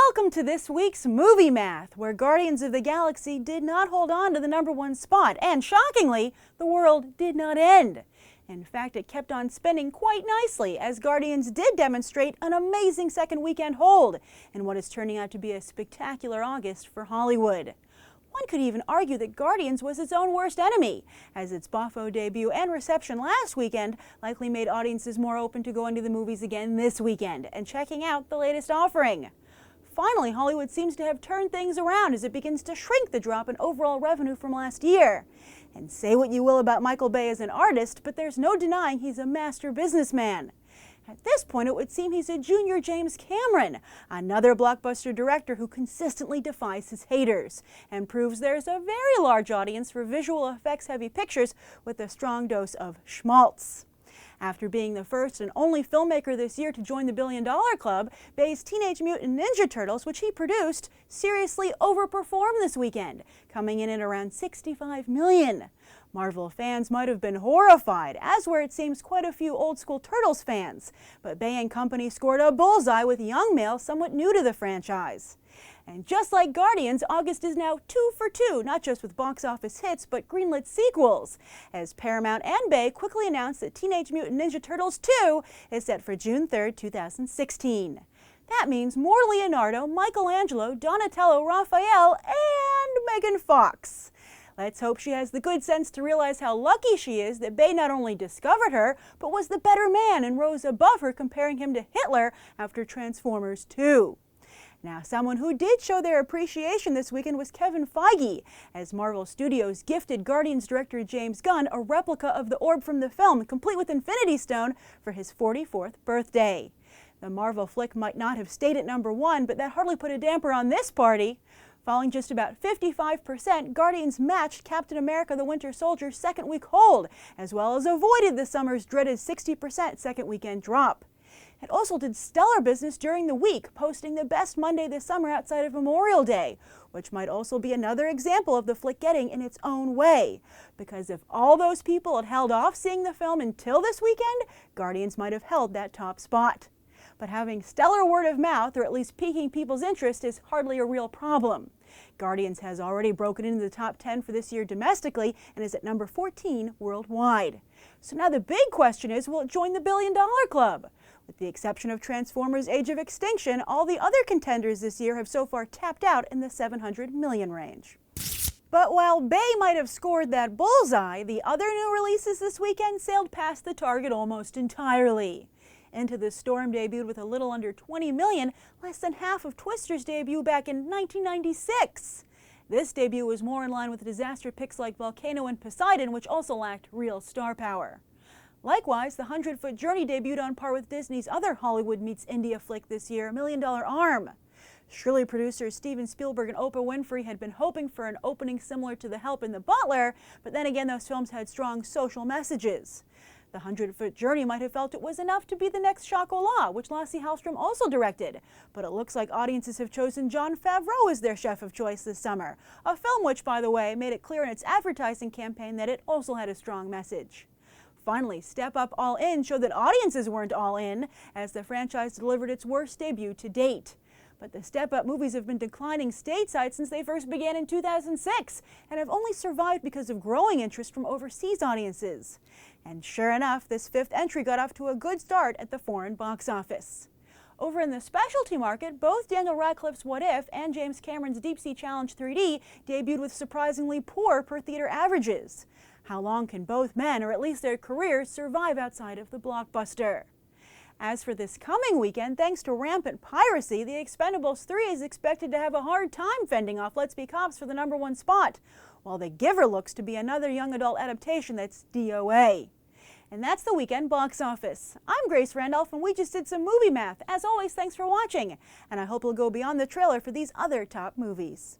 Welcome to this week's Movie Math, where Guardians of the Galaxy did not hold on to the #1 spot, and shockingly, the world did not end. In fact, it kept on spinning quite nicely, as Guardians did demonstrate an amazing second weekend hold in what is turning out to be a spectacular August for Hollywood. One could even argue that Guardians was its own worst enemy, as its boffo debut and reception last weekend likely made audiences more open to going to the movies again this weekend and checking out the latest offering. Finally, Hollywood seems to have turned things around as it begins to shrink the drop in overall revenue from last year. And say what you will about Michael Bay as an artist, but there's no denying he's a master businessman. At this point, it would seem he's a junior James Cameron, another blockbuster director who consistently defies his haters and proves there's a very large audience for visual effects-heavy pictures with a strong dose of schmaltz. After being the first and only filmmaker this year to join the $1 billion club, Bay's Teenage Mutant Ninja Turtles, which he produced, seriously overperformed this weekend, coming in at around $65 million. Marvel fans might have been horrified, as were it seems quite a few old-school Turtles fans, but Bay and company scored a bullseye with young males somewhat new to the franchise. And just like Guardians, August is now 2 for 2, not just with box office hits, but greenlit sequels, as Paramount and Bay quickly announced that Teenage Mutant Ninja Turtles 2 is set for June 3, 2016. That means more Leonardo, Michelangelo, Donatello, Raphael, and Megan Fox. Let's hope she has the good sense to realize how lucky she is that Bay not only discovered her, but was the better man and rose above her, comparing him to Hitler after Transformers 2. Now, someone who did show their appreciation this weekend was Kevin Feige, as Marvel Studios gifted Guardians director James Gunn a replica of the orb from the film, complete with Infinity Stone, for his 44th birthday. The Marvel flick might not have stayed at #1, but that hardly put a damper on this party. Falling just about 55%, Guardians matched Captain America the Winter Soldier's second week hold, as well as avoided the summer's dreaded 60% second weekend drop. It also did stellar business during the week, posting the best Monday this summer outside of Memorial Day, which might also be another example of the flick getting in its own way. Because if all those people had held off seeing the film until this weekend, Guardians might have held that top spot. But having stellar word of mouth, or at least piquing people's interest, is hardly a real problem. Guardians has already broken into the top 10 for this year domestically and is at number 14 worldwide. So now the big question is, will it join the $1 billion club? With the exception of Transformers: Age of Extinction, all the other contenders this year have so far tapped out in the $700 million range. But while Bay might have scored that bullseye, the other new releases this weekend sailed past the target almost entirely. Into the Storm debuted with a little under $20 million, less than half of Twister's debut back in 1996. This debut was more in line with disaster picks like Volcano and Poseidon, which also lacked real star power. Likewise, the 100-Foot Journey debuted on par with Disney's other Hollywood meets India flick this year, $1 Million Arm. Surely producers Steven Spielberg and Oprah Winfrey had been hoping for an opening similar to The Help and The Butler, but then again those films had strong social messages. The 100-Foot Journey might have felt it was enough to be the next Chocolat, which Lasse Hallström also directed, but it looks like audiences have chosen Jon Favreau as their chef of choice this summer, a film which, by the way, made it clear in its advertising campaign that it also had a strong message. Finally, Step Up All In showed that audiences weren't all in, as the franchise delivered its worst debut to date. But the Step Up movies have been declining stateside since they first began in 2006, and have only survived because of growing interest from overseas audiences. And sure enough, this fifth entry got off to a good start at the foreign box office. Over in the specialty market, both Daniel Radcliffe's What If and James Cameron's Deep Sea Challenge 3D debuted with surprisingly poor per-theater averages. How long can both men, or at least their careers, survive outside of the blockbuster? As for this coming weekend, thanks to rampant piracy, the Expendables 3 is expected to have a hard time fending off Let's Be Cops for the #1 spot, while The Giver looks to be another young adult adaptation that's DOA. And that's the weekend box office. I'm Grace Randolph, and we just did some movie math. As always, thanks for watching, and I hope you'll go beyond the trailer for these other top movies.